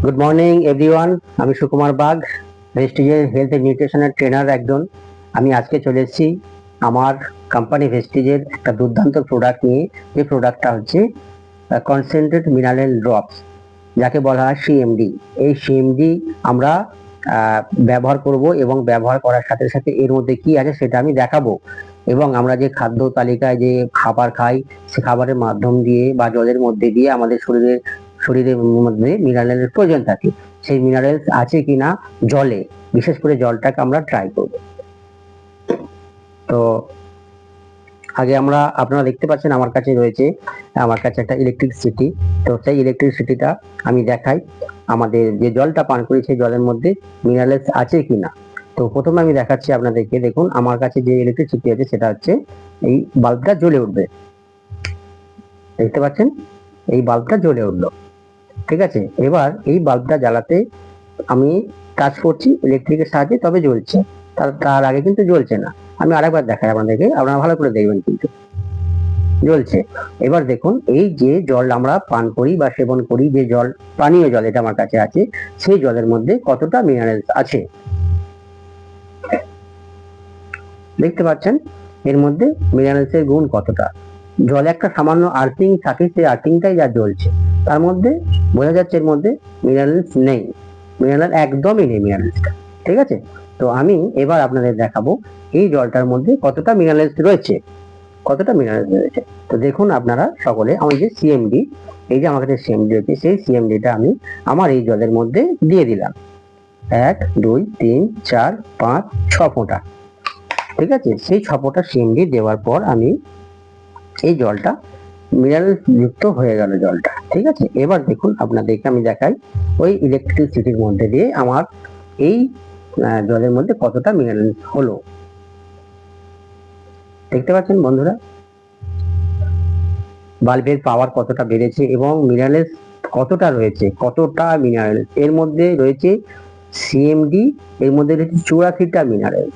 Good morning everyone. আমি সুকুমার বাগ, ভেস্টিজের health and নিউট্রিশনের ট্রেনার একজন। আমি আজকে চলে এসেছি আমার কোম্পানি ভেস্টিজের একটা দুর্দান্ত প্রোডাক্ট নিয়ে। যে প্রোডাক্টটা হচ্ছে কনসেন্ট্রেট মিনারেল ড্রপস, যাকে বলা হয় সিএমডি। এই সিএমডি আমরা ব্যবহার করব এবং ব্যবহার করার সাথে সাথে এর মধ্যে কি আছে সেটা আমি দেখাবো। এবং আমরা যে খাদ্য তালিকায় যে খাবার খাই, সে খাবারের মাধ্যম দিয়ে বা জলের মধ্যে দিয়ে আমাদের শরীরের মধ্যে মিনারেলের প্রয়োজন থাকে। সেই মিনারেলস আছে কিনা জলে, বিশেষ করে জলটাকে আমরা ট্রাই করব। তো আগে আপনারা দেখতে পাচ্ছেন আমার কাছে রয়েছে একটা ইলেকট্রিসিটি। তো সেই ইলেকট্রিসিটিটা আমি দেখাই, আমাদের যে জলটা পান করি সেই জলের মধ্যে মিনারেলস আছে কিনা। তো প্রথমে আমি দেখাচ্ছি আপনাদেরকে। দেখুন আমার কাছে যে ইলেকট্রিসিটি আছে সেটা হচ্ছে এই বাল্বটা জ্বলে উঠবে, দেখতে পাচ্ছেন এই বাল্বটা জ্বলে উঠলো। ঠিক আছে, এবার এই বাল্বটা জ্বালাতে আমি কাজ করছি ইলেকট্রিকের সাহায্যে, তবে জ্বলছে। তার আগে কিন্তু জ্বলছে না। আমি আরেকবার দেখাই আপনাদেরকে, আপনারা ভালো করে দেখবেন। কিন্তু জ্বলছে। এবার দেখুন এই যে জল আমরা পান করি বা সেবন করি, যে জল, পানীয় জল এটা আমার কাছে আছে, সেই জলের মধ্যে কতটা মিনারেলস আছে দেখতে পাচ্ছেন। এর মধ্যে মিনারেলসের গুণ কতটা। জলে একটা সামান্য আর্থিং থাকে, সেই আর্থিংটাই যা জ্বলছে, তার মধ্যে বোঝা যাচ্ছে এর মধ্যে মিনারেলস নেই। মিনারেল একদমই নেই মিনারেলসটা। ঠিক আছে, তো আমি এবার আপনাদের দেখাবো এই জলটার মধ্যে কতটা মিনারেলস রয়েছে, কতটা মিনারেলস রয়েছে। তো দেখুন আপনারা সকলে, আমি যে সিএমডি, এই যে আমার কাছে সিএমডি রয়েছে, সেই সিএমডিটা আমি আমার এই জলের মধ্যে দিয়ে দিলাম। 1 2 3 4 5 6 ফোঁটা। ঠিক আছে, সেই 6 ফোঁটা সিএমডি দেওয়ার পর আমি এই জলটা মিনারেল যুক্ত হয়ে গেল জলটা। ঠিক আছে, এবার দেখুন আপনাদেরকে আমি দেখাই ওই ইলেকট্রিসিটির মধ্যে দিয়ে আমার এই জলের মধ্যে কতটা মিনারেল হলো। দেখতে পাচ্ছেন বন্ধুরা, বাল্বের পাওয়ার কতটা বেড়েছে এবং মিনারেলস কতটা রয়েছে, কতটা মিনারেল এর মধ্যে রয়েছে। সিএমডি এর মধ্যে রয়েছে 84টা মিনারেল,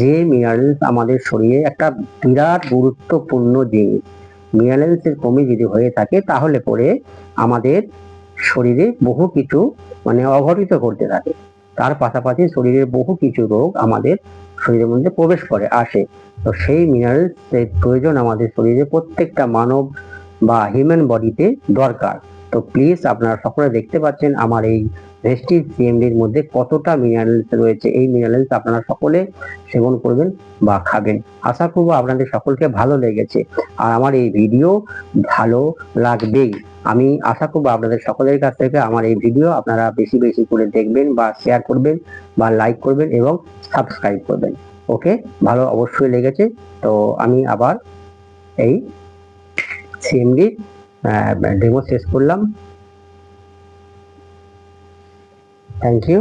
যে মিনারেলস আমাদের শরীরে একটা বিরাট গুরুত্বপূর্ণ জিনিস। মিনারেলস এর কমে যদি হয়ে থাকে তাহলে পরে আমাদের শরীরে বহু কিছু অঘটিত করতে থাকে। তার পাশাপাশি শরীরের বহু কিছু রোগ আমাদের শরীরের মধ্যে প্রবেশ করে আসে। তো সেই মিনারেলস এর প্রয়োজন আমাদের শরীরে প্রত্যেকটা মানব বা হিউম্যান বডিতে দরকার। তো প্লিজ আপনারা সকলে দেখতে পাচ্ছেন আমার এই ভেস্টিজ সিএমডির মধ্যে কতটা মিনারেলস রয়েছে। এই মিনারেলস আপনারা সকলে সেবন করবেন বা খাবেন। আশা করবো আপনাদের সকলকে ভালো লেগেছে, আর আমার এই ভিডিও ভালো লাগবেই। আমি আশা করবো আপনাদের সকলের কাছ থেকে আমার এই ভিডিও আপনারা বেশি বেশি করে দেখবেন বা শেয়ার করবেন বা লাইক করবেন এবং সাবস্ক্রাইব করবেন। ওকে, ভালো অবশ্যই লেগেছে। তো আমি আবার এই সিএমডি ডেমো শেষ করলাম। Thank you.